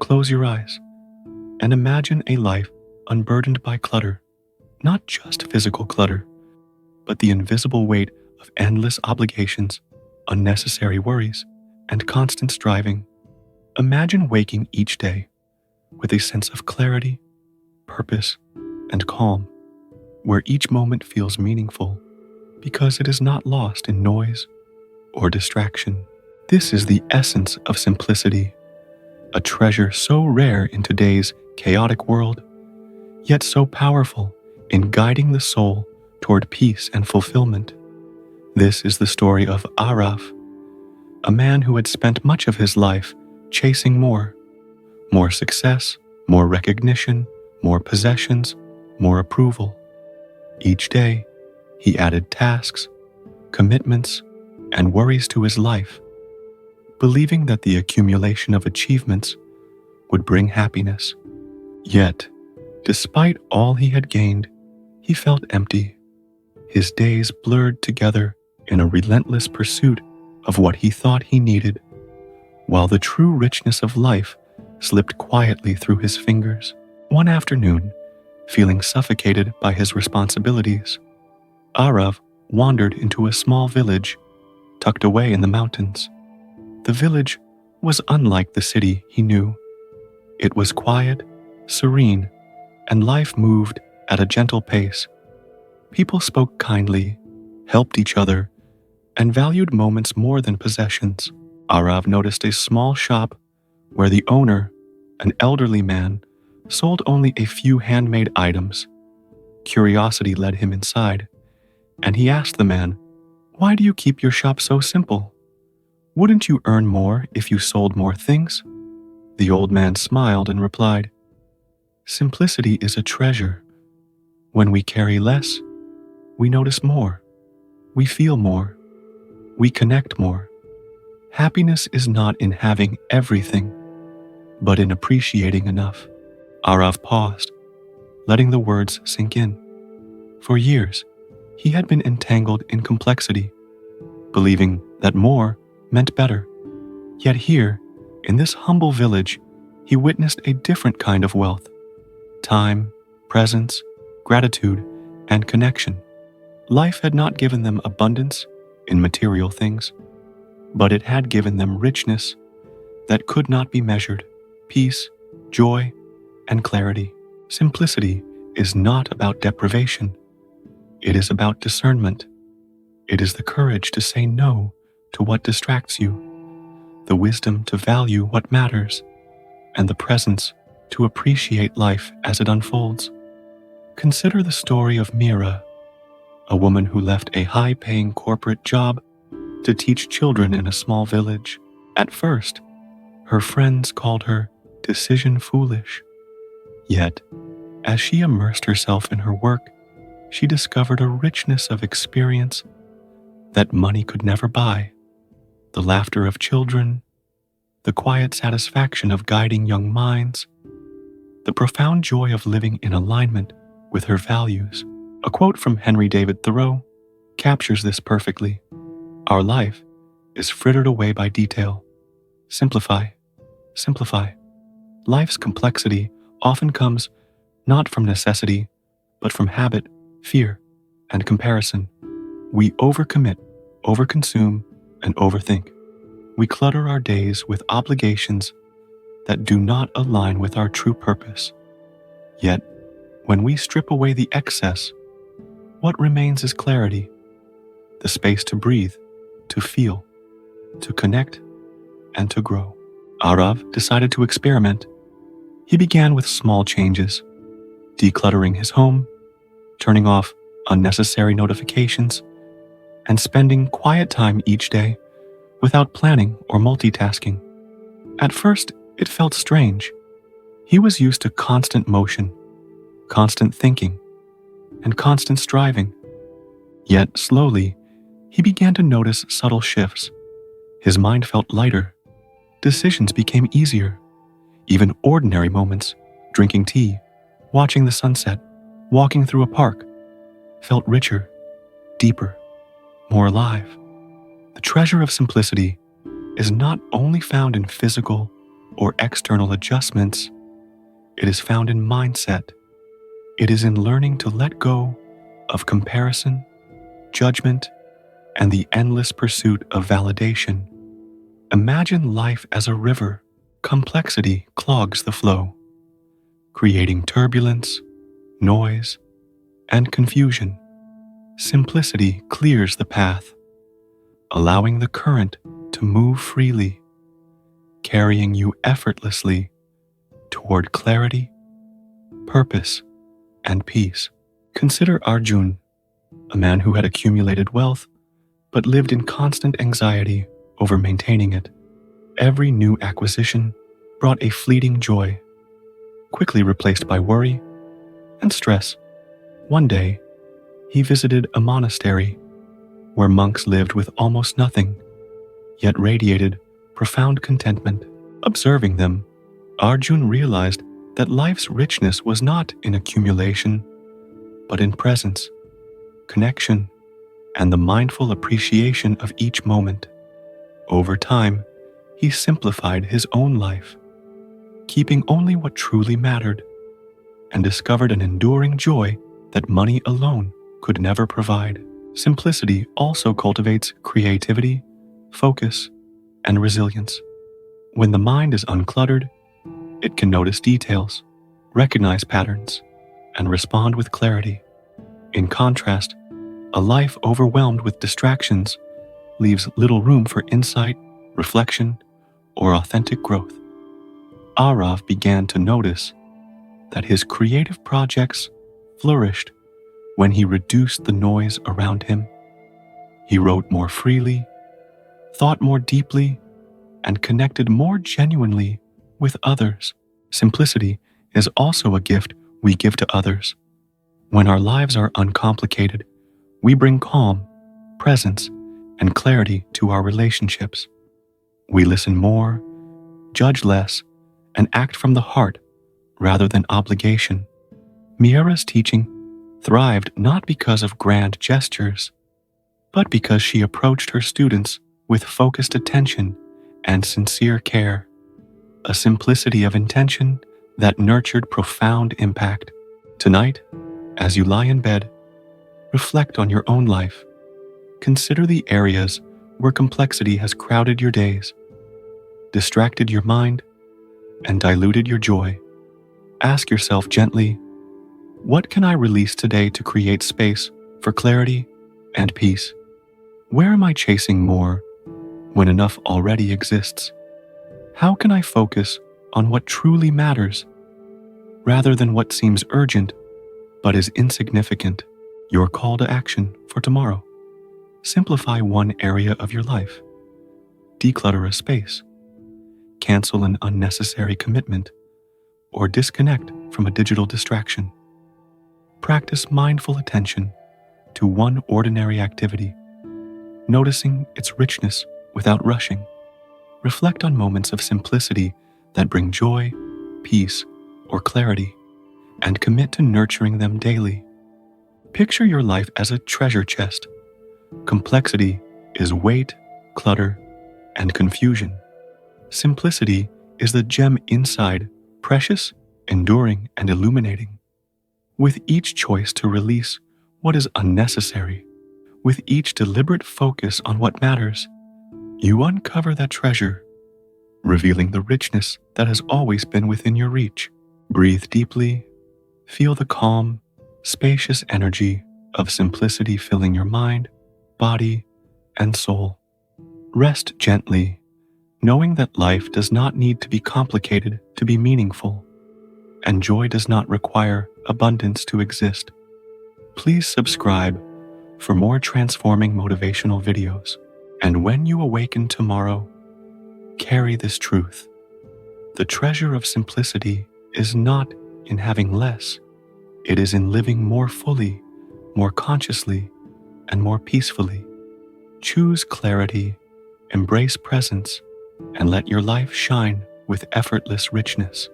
close your eyes and imagine a life unburdened by clutter, not just physical clutter, but the invisible weight of endless obligations, unnecessary worries, and constant striving. Imagine waking each day with a sense of clarity, purpose, and calm, where each moment feels meaningful because it is not lost in noise or distraction. This is the essence of simplicity, a treasure so rare in today's chaotic world, yet so powerful in guiding the soul toward peace and fulfillment. This is the story of Aarav, a man who had spent much of his life chasing more success, more recognition, more possessions, more approval. Each day, he added tasks, commitments, and worries to his life, believing that the accumulation of achievements would bring happiness. Yet, despite all he had gained, he felt empty. His days blurred together in a relentless pursuit of what he thought he needed, while the true richness of life slipped quietly through his fingers. One afternoon, feeling suffocated by his responsibilities, Aarav wandered into a small village tucked away in the mountains. The village was unlike the city he knew. It was quiet, serene, and life moved at a gentle pace. People spoke kindly, helped each other, and valued moments more than possessions. Aarav noticed a small shop where the owner, an elderly man, sold only a few handmade items. Curiosity led him inside, and he asked the man, "Why do you keep your shop so simple? Wouldn't you earn more if you sold more things?" The old man smiled and replied, "Simplicity is a treasure. When we carry less, we notice more, we feel more, we connect more. Happiness is not in having everything, but in appreciating enough." Aarav paused, letting the words sink in. For years, he had been entangled in complexity, believing that more meant better. Yet here, in this humble village, he witnessed a different kind of wealth: time, presence, gratitude, and connection. Life had not given them abundance in material things, but it had given them richness that could not be measured: peace, joy, and clarity. Simplicity is not about deprivation. It is about discernment. It is the courage to say no to what distracts you, the wisdom to value what matters, and the presence to appreciate life as it unfolds. Consider the story of Mira, a woman who left a high-paying corporate job to teach children in a small village. At first, her friends called her decision foolish. Yet, as she immersed herself in her work, she discovered a richness of experience that money could never buy: the laughter of children, the quiet satisfaction of guiding young minds, the profound joy of living in alignment with her values. A quote from Henry David Thoreau captures this perfectly. "Our life is frittered away by detail. Simplify, simplify." Life's complexity often comes not from necessity, but from habit, fear, and comparison. We overcommit, overconsume, and overthink. We clutter our days with obligations that do not align with our true purpose. Yet, when we strip away the excess, what remains is clarity, the space to breathe, to feel, to connect, and to grow. Aarav decided to experiment. He began with small changes: decluttering his home, turning off unnecessary notifications, and spending quiet time each day without planning or multitasking. At first, it felt strange. He was used to constant motion, constant thinking, and constant striving. Yet slowly, he began to notice subtle shifts. His mind felt lighter. Decisions became easier. Even ordinary moments, drinking tea, watching the sunset, walking through a park, felt richer, deeper, more alive. The treasure of simplicity is not only found in physical, or external adjustments. It is found in mindset. It is in learning to let go of comparison, judgment, and the endless pursuit of validation. Imagine life as a river. Complexity clogs the flow, creating turbulence, noise, and confusion. Simplicity clears the path, allowing the current to move freely, carrying you effortlessly toward clarity, purpose, and peace. Consider Arjun, a man who had accumulated wealth but lived in constant anxiety over maintaining it. Every new acquisition brought a fleeting joy, quickly replaced by worry and stress. One day, he visited a monastery where monks lived with almost nothing, yet radiated profound contentment. Observing them, Arjun realized that life's richness was not in accumulation, but in presence, connection, and the mindful appreciation of each moment. Over time, he simplified his own life, keeping only what truly mattered, and discovered an enduring joy that money alone could never provide. Simplicity also cultivates creativity, focus, and resilience. When the mind is uncluttered, it can notice details, recognize patterns, and respond with clarity. In contrast, a life overwhelmed with distractions leaves little room for insight, reflection, or authentic growth. Aarav began to notice that his creative projects flourished when he reduced the noise around him. He wrote more freely, thought more deeply, and connected more genuinely with others. Simplicity is also a gift we give to others. When our lives are uncomplicated, we bring calm, presence, and clarity to our relationships. We listen more, judge less, and act from the heart rather than obligation. Miera's teaching thrived not because of grand gestures, but because she approached her students with focused attention and sincere care, a simplicity of intention that nurtured profound impact. Tonight, as you lie in bed, reflect on your own life. Consider the areas where complexity has crowded your days, distracted your mind, and diluted your joy. Ask yourself gently, what can I release today to create space for clarity and peace? Where am I chasing more when enough already exists? How can I focus on what truly matters rather than what seems urgent but is insignificant? Your call to action for tomorrow. Simplify one area of your life. Declutter a space. Cancel an unnecessary commitment, or disconnect from a digital distraction. Practice mindful attention to one ordinary activity, noticing its richness without rushing. Reflect on moments of simplicity that bring joy, peace, or clarity, and commit to nurturing them daily. Picture your life as a treasure chest. Complexity is weight, clutter, and confusion. Simplicity is the gem inside, precious, enduring, and illuminating. With each choice to release what is unnecessary, with each deliberate focus on what matters, you uncover that treasure, revealing the richness that has always been within your reach. Breathe deeply, feel the calm, spacious energy of simplicity filling your mind, body, and soul. Rest gently, knowing that life does not need to be complicated to be meaningful, and joy does not require abundance to exist. Please subscribe for more transforming motivational videos. And when you awaken tomorrow, carry this truth. The treasure of simplicity is not in having less. It is in living more fully, more consciously, and more peacefully. Choose clarity, embrace presence, and let your life shine with effortless richness.